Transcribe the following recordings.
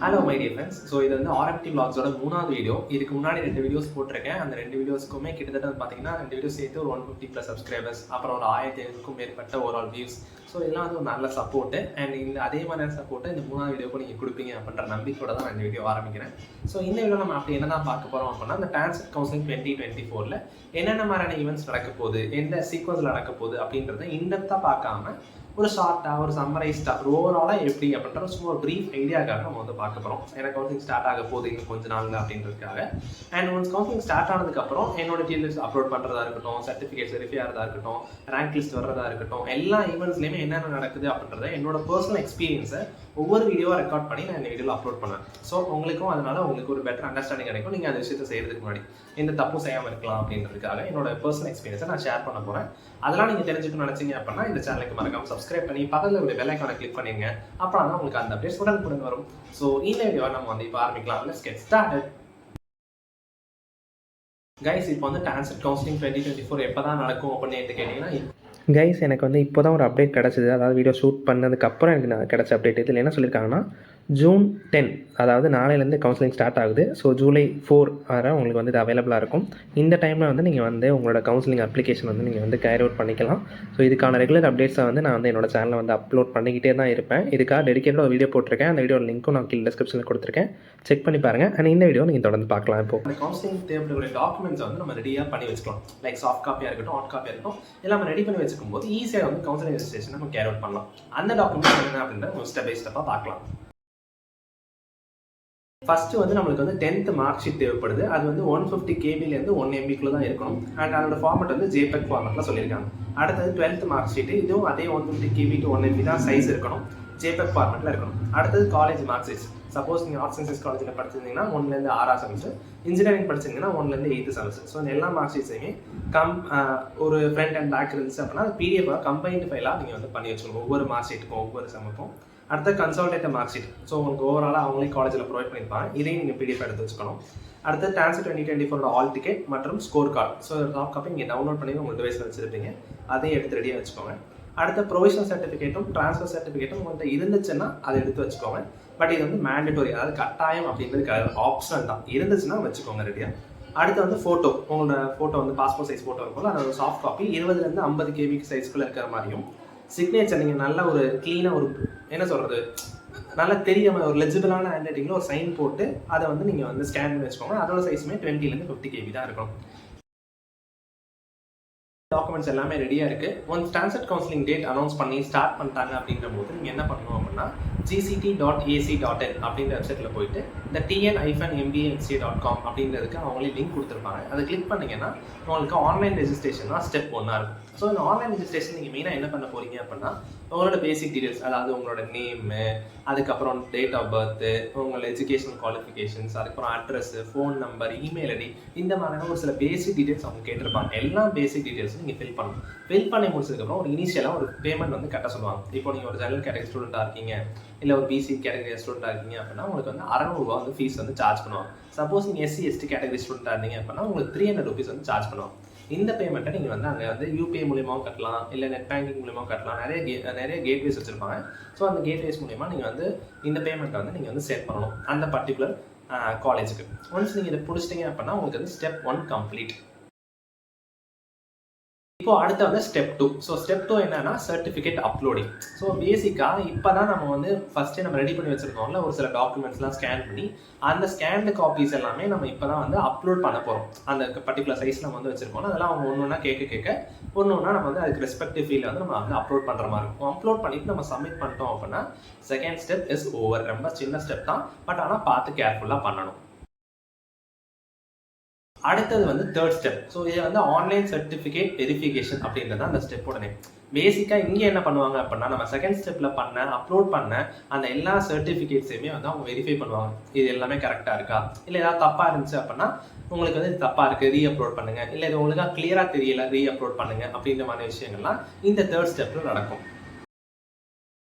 Hello my dear friends. So இது வந்து RMT vlogsோட 3வது வீடியோ. இதுக்கு முன்னாடி 2 வீடியோஸ் போட்டிருக்கேன். அந்த 2 வீடியோஸ்க்குமே கிட்டத்தட்ட பார்த்தீங்கன்னா 2 வீடியோஸ் சேர்த்து ஒரு 150+ சப்ஸ்கிரைபர்ஸ், அப்புறம் ஒரு 1500க்கும் மேற்பட்ட ஓவரால் வியூஸ். ஸோ இதெல்லாம் வந்து ஒரு நல்ல சப்போர்ட்டு. அண்ட் இந்த அதே மாதிரியான சப்போர்ட்டை இந்த 3வது வீடியோக்கும் நீங்கள் கொடுப்பீங்க அப்படின்ற நம்பிக்கையோட தான் நான் இந்த வீடியோ ஆரம்பிக்கிறேன். ஸோ இந்த வீடியோ நம்ம அப்படி என்ன தான் பார்க்க போகிறோம் அப்படின்னா, அந்த டான்செட் கவுன்சிலிங் 2024 என்னென்ன மாதிரியான ஈவெண்ட்ஸ் நடக்க போகுது, எந்த சீக்வன்ஸில் நடக்க போகுது அப்படின்றத இன்டெப்த்தாக பார்க்காம ஒரு ஷார்ட்டாக ஒரு சம்மரைஸ்டாக ஓவராலாக எப்படி அப்படின்ற சும்மா ஒரு ப்ரீஃப் ஐடியாக்காக நம்ம வந்து பார்க்க போகிறோம். எனக்கு கவுன்சிலிங் ஸ்டார்ட் ஆக போகுது இன்னும் கொஞ்சம் நாள் அப்படின்றதுக்காக. அண்ட் ஒன்ஸ் கவுன்சிலிங் ஸ்டார்ட் ஆனதுக்கப்புறம் என்னோட டீட்டெயில்ஸ் அப்லோட் பண்ணுறதா இருக்கட்டும், சர்டிஃபிகேட்ஸ் வெரிஃபை ஆகிறதா இருக்கட்டும், ரேங்க் லிஸ்ட் வர்றதா இருக்கட்டும், எல்லா ஈவெண்ட்ஸ்லையுமே என்னென்ன நடக்குது அப்படின்றத என்னோட பர்சனல் எக்ஸ்பீரியன்ஸை ஒவ்வொரு வீடியோவாக ரெக்கார்ட் பண்ணி நான் இந்த வீடியோவில் அப்லோட் பண்ணுவேன். ஸோ உங்களுக்கும் அதனால் உங்களுக்கு ஒரு பெட்டர் அண்டர்ஸ்டாண்டிங் கிடைக்கும். நீங்கள் அந்த விஷயத்தை செய்கிறதுக்கு முன்னாடி எந்த தப்பும் செய்யாமல் இருக்கலாம் அப்படின்றதுக்காக என்னோட பர்சனல் எக்ஸ்பீரியன்ஸை நான் ஷேர் பண்ண போகிறேன். அதெல்லாம் நீங்கள் தெரிஞ்சுக்கணும்னு நினச்சிங்க அப்படின்னா இந்த சேனலுக்கு மறக்காம சப்ஸ்கிரைப் பண்ணி பக்கத்தில் ஒரு பெல் ஐகானை கிளிக் பண்ணிடுங்க. அப்புறம் தான் உங்களுக்கு அந்த அப்டேட்ஸ் உடனுக்குடன் வரும். ஸோ இந்த வீடியோவை நம்ம வந்து இப்போ ஆரம்பிக்கலாம். Let's get started. கைஸ், இப்போ வந்து டான்செட் கவுன்சிலிங் 2024 எப்போ தான் நடக்கும் அப்படின்னு கேட்டிங்கன்னா, கைஸ் எனக்கு வந்து இப்போ தான் ஒரு அப்டேட் கிடச்சிது. அதாவது வீடியோ ஷூட் பண்ணதுக்கப்புறம் எனக்கு நான் கிடச்ச அப்டேட். இதில் என்ன சொல்லியிருக்காங்கன்னா, ஜூன் 10 அதாவது நாளையிலேருந்து கவுன்சிலிங் ஸ்டார்ட் ஆகுது. ஸோ ஜூலை 4 வரை உங்களுக்கு வந்து இது அவைலபிளாக இருக்கும். இந்த டைமில் வந்து நீங்கள் வந்து உங்களோட கவுன்சிலிங் அப்ளிகேஷன் வந்து நீங்கள் வந்து கேரி அவுட் பண்ணிக்கலாம். ஸோ இதுக்கான ரெகுலர் அப்டேட்ஸை வந்து நான் வந்து என்னோட சேனலில் வந்து அப்லோட் பண்ணிக்கிட்டே தான் இருப்பேன். இதுக்காக டெடிகேட்டாக ஒரு வீடியோ போட்டிருக்கேன். அந்த வீடியோ லிங்க்கும் நான் கீழே டிஸ்கிரிப்ஷனில் கொடுத்துருக்கேன். செக் பண்ணி பாருங்கள். அண்ட் இந்த வீடியோ நீங்கள் தொடர்ந்து பார்க்கலாம். இப்போ அந்த கவுன்சிலிங் தேவைப்படக்கூடிய டாக்குமெண்ட்ஸ் வந்து நம்ம ரெடியாக பண்ணி வச்சுக்கலாம். லைக் சாஃப்ட் காப்பியாக இருக்கட்டும், ஹார்ட் காப்பியாக இருக்கட்டும், எல்லாம் ரெடி பண்ணி வச்சுக்கும் போது ஈஸியாக வந்து கவுன்சிலிங் ரெஜிஸ்ட்ரேஷன் நம்ம கேரி அவுட் பண்ணலாம். அந்த டாக்குமெண்ட்ஸ் என்ன அப்படின்றத ஸ்டெப் பை ஸ்டெப்பாக பார்க்கலாம். ஃபஸ்ட்டு வந்து நம்மளுக்கு வந்து 10th மார்க் ஷீட் தேவைப்படுது. அது வந்து 150 KBலேருந்து 1 MB தான் இருக்கணும். அண்ட் அதோட ஃபார்மெட் வந்து JPEG ஃபார்மெட்டில் சொல்லியிருக்காங்க. அடுத்தது 12th மார்க் ஷீட்டு, இதுவும் அதே 150 KB to 1 MB தான் சைஸ் இருக்கணும், JPEG ஃபார்மெட்டில் இருக்கணும். அடுத்தது காலேஜ் மார்க் ஷீட்ஸ். சப்போஸ் நீங்கள் ஆர்ட்ஸ் அண்ட் சயின்ஸ் காலேஜில் படிச்சிருந்தீங்கன்னா 1லேருந்து 6ஆம் செமஸ்டர், இன்ஜினியரிங் படிச்சிருந்தீங்கன்னா 1லேருந்து 8th செமஸ்டர். ஸோ இந்த எல்லா மார்க் ஷீட்ஸையுமே ஒரு ஃப்ரண்ட் அண்ட் பேக் இருந்துச்சு அப்படின்னா அது PDF கம்பைன்டு ஃபைலாக நீங்கள் வந்து பண்ணி வச்சுக்கணும், ஒவ்வொரு மார்க் ஷீட்டுக்கும் ஒவ்வொரு செமக்கும். அடுத்த கன்சால்டேட்டிவ் மார்க் ஷீட். ஸோ உங்களுக்கு ஓவராலாக அவங்களே காலேஜில் ப்ரொவைட் பண்ணியிருப்பாங்க. இதையும் நீங்கள் PDF எடுத்து வச்சுக்கணும். அடுத்து டான்செட் 2024 ஆல் டிக்கெட் மற்றும் score card. So soft copy நீங்கள் டவுன்லோட் பண்ணி உங்கள் டிவைஸில் வச்சுருப்பீங்க. அதையும் எடுத்து ரெடியாக வச்சுக்கோங்க. அடுத்த ப்ரொவிஷனல் சர்டிஃபிகேட்டும் ட்ரான்ஸ்ஃபர் சர்டிஃபிகேட்டும் உங்கள்கிட்ட இருந்துச்சுன்னா அதை எடுத்து வச்சுக்கோங்க. பட் இது வந்து மேண்டேட்டரி, அதாவது கட்டாயம் அப்படின்றது ஆப்ஷனல் தான். இருந்துச்சுன்னா வச்சுக்கோங்க ரெடியாக. அடுத்து வந்து ஃபோட்டோ. உங்களோட ஃபோட்டோ வந்து பாஸ்போர்ட் சைஸ் ஃபோட்டோ இருக்கும்ல, அதோட சாஃப்ட் காப்பி 20லேருந்து 50 KB சைஸ்க்குள்ளே இருக்கிற மாதிரியும், சிக்னேச்சர் நீங்கள் நல்ல ஒரு க்ளீனாக ஒரு என்ன சொல்கிறது நல்லா தெரியாம ஒரு லெஜிபிளான ஹேண்ட் ரைட்டிங்கில் ஒரு சைன் போட்டு அதை வந்து நீங்கள் வந்து ஸ்கேன் பண்ணி வச்சுக்கோங்க. அதோட சைஸுமே 20லேருந்து 50 KB தான் இருக்கும். டாக்குமெண்ட்ஸ் எல்லாமே ரெடியாக இருக்குது. Once TANCET counselling date announce பண்ணி ஸ்டார்ட் பண்ணிட்டாங்க அப்படின்ற போது நீங்கள் என்ன பண்ணணும் அப்படின்னா, gct.ac.in அப்படின்ற வெப்சைட்டில் போயிட்டு இந்த tn-mbaxc.com அப்படின்றதுக்கு அவங்களே லிங்க் கொடுத்துருப்பாங்க. அதை கிளிக் பண்ணிங்கன்னா உங்களுக்கு ஆன்லைன் ரெஜிஸ்ட்ரேஷன் தான் ஸ்டெப் 1 இருக்கும். ஸோ இந்த ஆன்லைன் ரெஜிஸ்ட்ரேஷன் நீங்கள் மெயினாக என்ன பண்ண போகிறீங்க அப்படின்னா, உங்களோட பேசிக் டீடைல்ஸ், அதாவது உங்களோட நேமு, அதுக்கப்புறம் டேட் ஆஃப் பர்த்து, உங்களோட எஜுகேஷனல் குவாலிஃபிகேஷன்ஸ், அதுக்கப்புறம் address, phone number, email ID, இந்த மாதிரியான ஒரு சில பேசிக் டீடைல்ஸ் அவங்க கேட்டிருப்பாங்க. எல்லா பேசிக் டீடைல்ஸும் நீங்கள் ஃபில் பண்ணணும். ஃபில் பண்ணி முடிச்சதுக்கப்புறம் ஒரு இனிஷியலாக ஒரு பேமெண்ட் வந்து கட்ட சொல்லுவாங்க. இப்போ நீங்கள் ஒரு ஜெனரல் கேட்டகரி ஸ்டூடெண்ட்டாக இருக்கீங்க, இல்லை ஒரு BC கேட்டகரி ஸ்டூடெண்ட்டாக இருக்கீங்க அப்படின்னா உங்களுக்கு வந்து 600 ரூபா வந்து ஃபீஸ் வந்து சார்ஜ் பண்ணுவாங்க. சப்போஸ் நீங்கள் SC ST கேட்டகரி ஸ்டூடெண்ட்டாக இருந்தீங்க அப்படின்னா உங்களுக்கு 300 rupees வந்து சார்ஜ் பண்ணுவாங்க. இந்த பேமெண்ட்டை நீங்கள் வந்து அங்கே வந்து UPI மூலியமாகவும் கட்டலாம், இல்லை நெட் பேங்கிங் மூலியமாக கட்டலாம். நிறைய கேட்வேஸ் வச்சுருப்பாங்க. ஸோ அந்த கேட்வேஸ் மூலியமாக நீங்கள் வந்து இந்த பேமெண்ட்டை வந்து நீங்கள் வந்து செட் பண்ணணும் அந்த பர்டிகுலர் காலேஜுக்கு. ஒன்ஸ் நீங்கள் இதை பிடிச்சிட்டிங்க அப்படின்னா உங்களுக்கு வந்து ஸ்டெப் 1 கம்ப்ளீட். இப்போ அடுத்து வந்து ஸ்டெப் 2. ஸோ ஸ்டெப் 2 என்னன்னா சர்டிஃபிகேட் அப்லோடிங். ஸோ பேசிக்காக இப்போ தான் நம்ம வந்து ஃபஸ்ட்டே நம்ம ரெடி பண்ணி வச்சுருக்கோம்ல ஒரு சில டாக்குமெண்ட்ஸ்லாம் ஸ்கேன் பண்ணி, அந்த ஸ்கேன்டு காப்பீஸ் எல்லாமே நம்ம இப்போ தான் வந்து அப்லோட் பண்ண போகிறோம். அந்த பர்டிகுலர் சைஸ் நம்ம வந்து வச்சுருக்கோம். அதெல்லாம் அவங்க ஒன்று ஒன்றா கேட்க ஒன்று ஒன்றா நம்ம வந்து அதுக்கு ரெஸ்பெக்டிவ் ஃபீல்டில் வந்து நம்ம வந்து அப்லோட் பண்ணுற மாதிரி இருக்கும். அப்லோட் பண்ணிவிட்டு நம்ம சப்மிட் பண்ணிட்டோம் அப்படின்னா செகண்ட் ஸ்டெப் இஸ் ஓவர். ரொம்ப சின்ன ஸ்டெப் தான், பட் ஆனால் பார்த்து கேர்ஃபுல்லாக பண்ணணும். அடுத்தது வந்து தேர்ட் ஸ்டெப். ஸோ இது வந்து ஆன்லைன் சர்டிஃபிகேட் வெரிஃபிகேஷன் அப்படின்றது அந்த ஸ்டெப்போட நேம். பேசிக்காக இங்கே என்ன பண்ணுவாங்க அப்படின்னா, நம்ம செகண்ட் ஸ்டெப்பில் அப்லோட் பண்ண அந்த எல்லா சர்டிஃபிகேட்ஸையுமே வந்து அவங்க வெரிஃபை பண்ணுவாங்க. இது எல்லாமே கரெக்டாக இருக்கா, இல்லை ஏதாவது தப்பாக இருந்துச்சு அப்படின்னா உங்களுக்கு வந்து இது தப்பாக இருக்குது, ரீஅப்லோட் பண்ணுங்கள், இல்லை இது உங்களுக்கு கிளியராக தெரியல, ரீஅப்லோட் பண்ணுங்கள் அப்படின்ற மாதிரி விஷயங்கள்லாம் இந்த தேர்ட் ஸ்டெப்பில் நடக்கும்.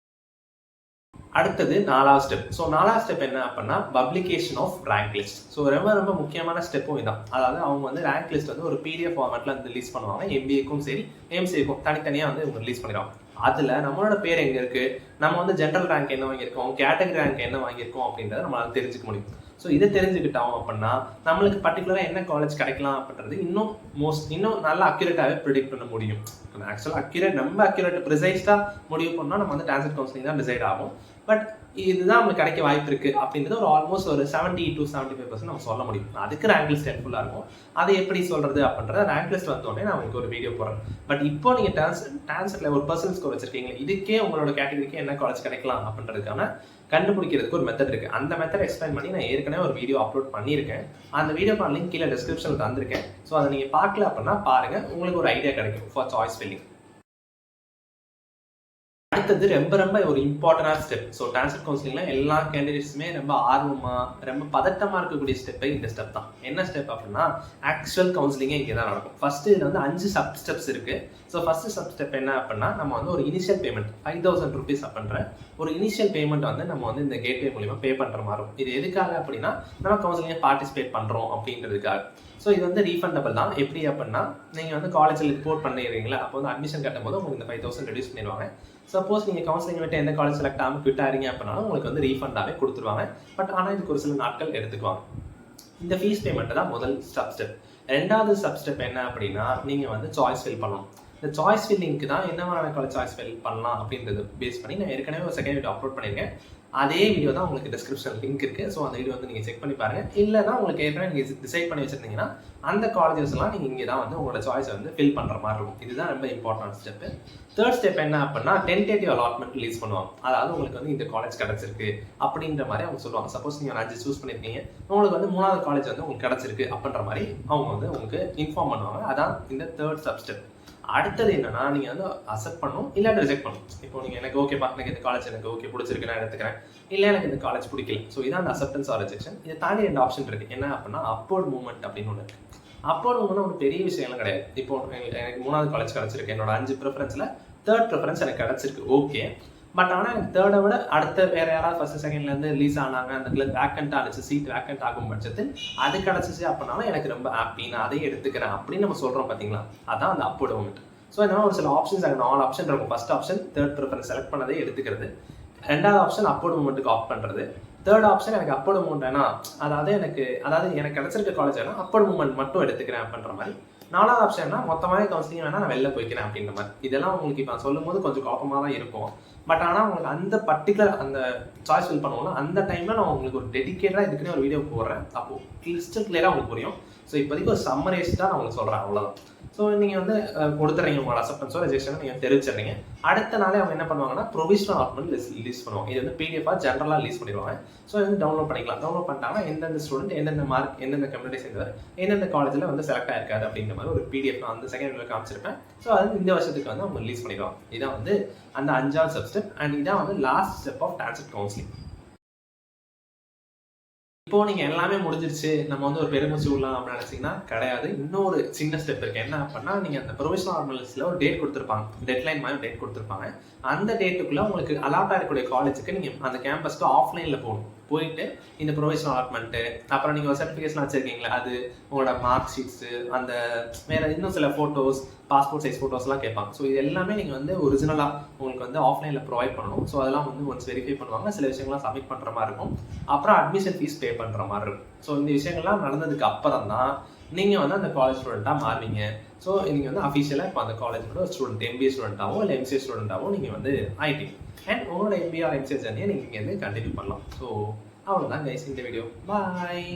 அடுத்தது 4வது ஸ்டெப். ஸோ 4வது ஸ்டெப் என்ன அப்படின்னா publication of rank list. So ரொம்ப முக்கியமான ஸ்டெப்பும் இதான். அதாவது அவங்க வந்து ரேங்க் லிஸ்ட் வந்து ஒரு PDF ஃபார்மேட்டில் வந்து ரிலீஸ் பண்ணுவாங்க. MBAக்கும் சரி MCAக்கும் தனித்தனியாக வந்து இவங்க ரிலீஸ் பண்ணிடுவாங்க. அதில் நம்மளோட பேர் எங்கே இருக்குது, நம்ம வந்து ஜென்ரல் ரேங்க் என்ன வாங்கியிருக்கோம், கேட்டகரி ரேங்க் என்ன வாங்கியிருக்கோம் அப்படின்றத நம்மளால் தெரிஞ்சுக்க முடியும். ஸோ இதை தெரிஞ்சுக்கிட்டோம் அப்படின்னா நம்மளுக்கு பர்டிகுலராக என்ன காலேஜ் கிடைக்கலாம் அப்படின்றது இன்னும் நல்லா அக்யூரேட்டாகவே ப்ரிடிக்ட் பண்ண முடியும். ஆக்சுவலாக ரொம்ப அக்யூரேட் ப்ரிசைஸ்டாக முடிவு பண்ணால் நம்ம வந்து டான்சர் கவுன்சிலிங் தான் டிசைட் ஆகும். பட் இதுதான் நம்மளுக்கு கிடைக்க வாய்ப்பு இருக்குது அப்படின்றது ஒரு ஆல்மோஸ்ட் ஒரு 70 to 75% நம்ம சொல்ல முடியும். அதுக்கு ரேங்க் லிஸ்ட் ஹெல்ப்ஃபுல்லாக இருக்கும். அதை எப்படி சொல்கிறது அப்படின்றத ரேங்க் லிஸ்ட் வந்தோடனே நான் உங்களுக்கு ஒரு வீடியோ போடுறேன். பட் இப்போ நீங்கள் டான்சரில் ஒரு பர்சனல் ஸ்கோர் வச்சிருக்கீங்க, இதுக்கே உங்களோட கேட்டகரிக்கு என்ன காலேஜ் கிடைக்கலாம் அப்படின்றதுக்கான கண்டுபிடிக்கிறதுக்கு ஒரு மெத்தட் இருக்குது. அந்த மெத்தட் எக்ஸ்பிளைன் பண்ணி நான் ஏற்கனவே ஒரு வீடியோ அப்லோட் பண்ணியிருக்கேன். அந்த வீடியோக்கான லிங்க் கீழே டிஸ்கிரிப்ஷனில் தந்திருக்கேன். ஸோ அதை நீங்கள் பார்க்கல அப்படின்னா பாருங்கள், உங்களுக்கு ஒரு ஐடியா கிடைக்கும் ஃபார் சாய்ஸ் ஃபில்லிங். அடுத்தது ரொம்ப ஒரு இம்பார்ட்டன்டான ஸ்டெப். ஸோ டான்சர் கவுன்சிலிங்கில் எல்லா கேண்டிடேட்ஸுமே ரொம்ப ஆர்வமாக ரொம்ப பதட்டமாக இருக்கக்கூடிய ஸ்டெப்பை இந்த ஸ்டெப் தான். என்ன ஸ்டெப் அப்படின்னா ஆக்சுவல் கவுன்சிலிங்கே இங்கே தான் நடக்கும். ஃபர்ஸ்ட் இதில் வந்து 5 சப் ஸ்டெப்ஸ் இருக்குது. ஸோ ஃபர்ஸ்ட் சப் ஸ்டெப் என்ன அப்படின்னா நம்ம வந்து ஒரு இனிஷியல் பேமெண்ட் 5000 rupees அப்படின்ற ஒரு இனிஷியல் பேமெண்ட் வந்து நம்ம வந்து இந்த கேட்வே மூலிமா பே பண்ணுற மாதிரி இருக்கும். இது எதுக்காக அப்படின்னா நம்ம கவுன்சிலிங்கை பார்ட்டிசிபேட் பண்ணுறோம் அப்படின்றதுக்காக. ஸோ இது வந்து ரீஃபண்டபிள் தான். எப்படி அப்படின்னா நீங்கள் வந்து காலேஜில் ரிப்போர்ட் பண்ணிடுறீங்களா, அப்போ வந்து அட்மிஷன் கட்டும் போது உங்களுக்கு இந்த 5000 ரெடியூஸ் பண்ணிடுவாங்க. சப்போஸ் நீங்கள் கவுன்சிலிங் விட்டு எந்த காலேஜ் செலக்ட் ஆகாமல் குவிட் ஆகிறீங்க அப்படின்னாலும் உங்களுக்கு வந்து ரீஃபண்டாகவே கொடுத்துருவாங்க. பட் ஆனால் இதுக்கு ஒரு சில நாட்கள் எடுத்துக்குவாங்க. இந்த ஃபீஸ் பேமெண்ட்டு தான் முதல் ஸ்டெப். ரெண்டாவது ஸ்டெப் என்ன அப்படின்னா நீங்கள் வந்து சாய்ஸ் ஃபில் பண்ணணும். இந்த சாய்ஸ் ஃபில்லிங்க்கு தான் என்ன மாதிரியான காலேஜ் சாய்ஸ் ஃபில் பண்ணலாம் அப்படின்றது பேஸ் பண்ணி நான் ஏற்கனவே ஒரு செகண்ட் வீடியோ அப்லோட் பண்ணியிருக்கேன். அதே வீடியோ தான் உங்களுக்கு டிஸ்கிரிப்ஷன் லிங்க் இருக்குது. ஸோ அந்த வீடியோ வந்து நீங்கள் செக் பண்ணி பாருங்கள். இல்லைனா உங்களுக்கு ஏற்கனவே நீங்கள் டிசைட் பண்ணி வச்சுருந்தீங்கன்னா அந்த காலேஜஸ்லாம் நீங்கள் இங்கே தான் வந்து உங்களோட சாய்ஸை வந்து ஃபில் பண்ணுற மாதிரி இருக்கும். இதுதான் ரொம்ப இம்பார்ட்டன்ட் ஸ்டெப்பு. தேர்ட் ஸ்டெப் என்ன அப்படின்னா டென்டேட்டிவ் அலாட்மெண்ட் ரிலீஸ் பண்ணுவாங்க. அதாவது உங்களுக்கு வந்து இந்த காலேஜ் கிடச்சிருக்கு அப்படின்ற மாதிரி அவங்க சொல்லுவாங்க. சப்போஸ் நீங்கள் 5 சூஸ் பண்ணியிருக்கீங்க, உங்களுக்கு வந்து 3வது காலேஜ் வந்து உங்களுக்கு கிடச்சிருக்கு அப்படின்ற மாதிரி அவங்க வந்து உங்களுக்கு இன்ஃபார்ம் பண்ணுவாங்க. அதான் இந்த தேர்ட் ஸ்டெப். அடுத்தது என்னன்னா நீங்கள் வந்து அக்செப்ட் பண்ணணும், இல்லாட்டி ரிஜெக்ட் பண்ணணும். இப்போ நீங்கள் எனக்கு ஓகேப்பா, எனக்கு இந்த காலேஜ் எனக்கு ஓகே பிடிச்சிருக்கு, நான் எடுத்துக்கிறேன், இல்லை எனக்கு இந்த காலேஜ் பிடிக்கல. ஸோ இதான் அந்த அக்செப்டன்ஸ் ஆர் ரிஜெக்ஷன். இதை தாண்டி 2 ஆப்ஷன் இருக்குது. என்ன அப்படின்னா அப்வர்ட் மூவ்மெண்ட் அப்படின்னு ஒன்று இருக்குது. அப்வர்ட் மூவ்மெண்ட் ஒரு பெரிய விஷயம்லாம் கிடையாது. இப்போ எனக்கு 3வது காலேஜ் கிடச்சிருக்கு, என்னோட 5 ப்ரிஃபரன்ஸில் 3rd ப்ரிஃபரன்ஸ் எனக்கு கிடச்சிருக்கு, ஓகே. பட் ஆனால் எனக்கு 3rd விட அடுத்த வேறு யாராவது ஃபர்ஸ்ட் செகண்ட்லேருந்து ரிலீஸ் ஆனாங்க, அந்த வேக்கண்ட் ஆனிச்சு, சீட் வேக்கண்ட் ஆகும் பட்சத்தில் அது கிடச்சிச்சு அப்படின்னாலும் எனக்கு ரொம்ப ஹாப்பி, நான் அதையும் எடுத்துக்கிறேன் அப்படின்னு நம்ம சொல்கிறோம் பார்த்தீங்களா, அதான் அந்த அப்வர்ட் மூவ்மெண்ட். ஸோ இந்த மாதிரி ஒரு சில ஆப்ஷன்ஸ், அங்கே 4 ஆப்ஷன் இருக்கும். First option 3rd preference select பண்ணதே எடுத்துக்கிறது. 2வது ஆப்ஷன் அப்வர்ட் மூவ்மெண்ட்டுக்கு ஆஃப் பண்ணுறது. 3rd ஆப்ஷன் எனக்கு அப்வர்ட் மூவ்மெண்ட் வேணாம், அதாவது எனக்கு கிடச்சிருக்க காலேஜ் வேணாம், அப்வர்ட் மூவ்மெண்ட் மட்டும் எடுத்துக்கிறேன் அப்படின்ற மாதிரி. 4வது ஆப்ஷன்னா மொத்தமாகவே கவுன்சிலிங் வேணால் நான் வெளில போய்க்கிறேன் அப்படின்ற மாதிரி. இதெல்லாம் உங்களுக்கு இப்போ சொல்லும் போது கொஞ்சம் குழப்பமாக தான் இருக்கும். பட் ஆனால் உங்களுக்கு அந்த பர்டிகுலர் அந்த சாய்ஸ் ஃபில் பண்ணுவோம்னா அந்த டைமில் நான் உங்களுக்கு ஒரு டெடிக்கேட்டாக இதுக்குன்னே ஒரு வீடியோ போடுறேன். அப்போது கிளியராக உங்களுக்கு புரியும். ஸோ இப்போதைக்கு ஒரு சம்மரைஸ் தான் நான் உங்களுக்கு சொல்கிறேன், அவ்வளோதான். ஸோ நீங்கள் வந்து கொடுத்துறீங்க உங்களோட அக்செப்டன்ஸோ ரிஜெக்ஷனோ நீங்கள் தெரிவிச்சிடுறீங்க. அடுத்த நாளே அவங்க என்ன பண்ணுவாங்கன்னா ப்ரொவிஷனல் அலாட்மெண்ட் ரிலீஸ் பண்ணுவாங்க. இது வந்து பிடிஎஃபாக ஜென்ரலாக ரிலீஸ் பண்ணிடுவாங்க. ஸோ இது வந்து டவுன்லோட் பண்ணிக்கலாம். டவுன்லோட் பண்ணிட்டாங்கன்னா எந்தெந்த ஸ்டூடெண்ட் எந்தெந்த மார்க் எந்தெந்த கம்யூனிட்டி சேர்ந்தவர் எந்தெந்த காலேஜில் வந்து செலக்ட் ஆயிருக்காரு அப்படின்ற மாதிரி ஒரு பிடிஎஃப் நான் வந்து செகண்ட் வீடியோவில் காமிச்சிருப்பேன். ஸோ அது இந்த வருஷத்துக்கு வந்து அவங்க ரிலீஸ் பண்ணிடுவாங்க. இதான் வந்து அந்த 5வது ஸ்டெப். அண்ட் இதான் வந்து last step of TANCET counselling. இப்போ நீங்கள் எல்லாமே முடிஞ்சிருச்சு, நம்ம வந்து ஒரு பெருமூச்சு விடலாம் அப்படின்னு நினச்சிங்கன்னா கிடையாது. இன்னொரு சின்ன ஸ்டெப் இருக்குது. என்ன அப்படின்னா நீங்கள் அந்த ப்ரொவிஷனல் அலாட்மெண்ட்ஸில் ஒரு டேட் கொடுத்துருப்பாங்க, டெட்லைன் மாதிரி டேட் கொடுத்துருப்பாங்க. அந்த டேட்டுக்குள்ளே உங்களுக்கு அலாட் ஆகக்கூடிய காலேஜுக்கு நீங்கள் அந்த கேம்பஸ்க்கு ஆஃப்லைனில் போகணும். போயிட்டு இந்த ப்ரொவிஷனல் அலாட்மெண்ட்டு, அப்புறம் நீங்கள் ஒரு சர்டிஃபிகேட்ஸ்லாம் வச்சுருக்கீங்களா, அது உங்களோட மார்க் ஷீட்ஸு, அந்த வேறு இன்னும் சில ஃபோட்டோஸ், பாஸ்போர்ட் சைஸ் ஃபோட்டோஸ்லாம் கேட்பாங்க. ஸோ இது எல்லாமே நீங்கள் வந்து ஒரிஜினலாக உங்களுக்கு வந்து ஆஃப்லைனில் ப்ரொவைட் பண்ணணும். ஸோ அதெல்லாம் வந்து ஒன்ஸ் வெரிஃபை பண்ணுவாங்க. சில விஷயங்கள்லாம் சப்மிட் பண்ணுற மாதிரி இருக்கும். அப்புறம் அட்மிஷன் ஃபீஸ் பே பண்ணுற மாதிரி இருக்கும். ஸோ இந்த விஷயங்கள்லாம் நடந்ததுக்கு அப்புறம் தான் நீங்கள் வந்து அந்த காலேஜ் ஸ்டூடெண்ட்டாக மாறுவீங்க. ஸோ நீங்கள் வந்து அஃபிஷியலாக இப்போ அந்த காலேஜோட ஒரு ஸ்டூடெண்ட், எம்பிஏ ஸ்டூடெண்ட்டாவோ இல்லை எம்சிஏ ஸ்டூடெண்ட்டாவோ நீங்கள் வந்து ஆயிட்டீங்க. அண்ட் உங்களோட எம்பிஏ ஆர் எம்சிஏ ஜர்னியை நீங்கள் இங்கே வந்து கண்டினியூ பண்ணலாம். ஸோ அவ்வளோதான் கைஸ் இந்த வீடியோ. பாய்.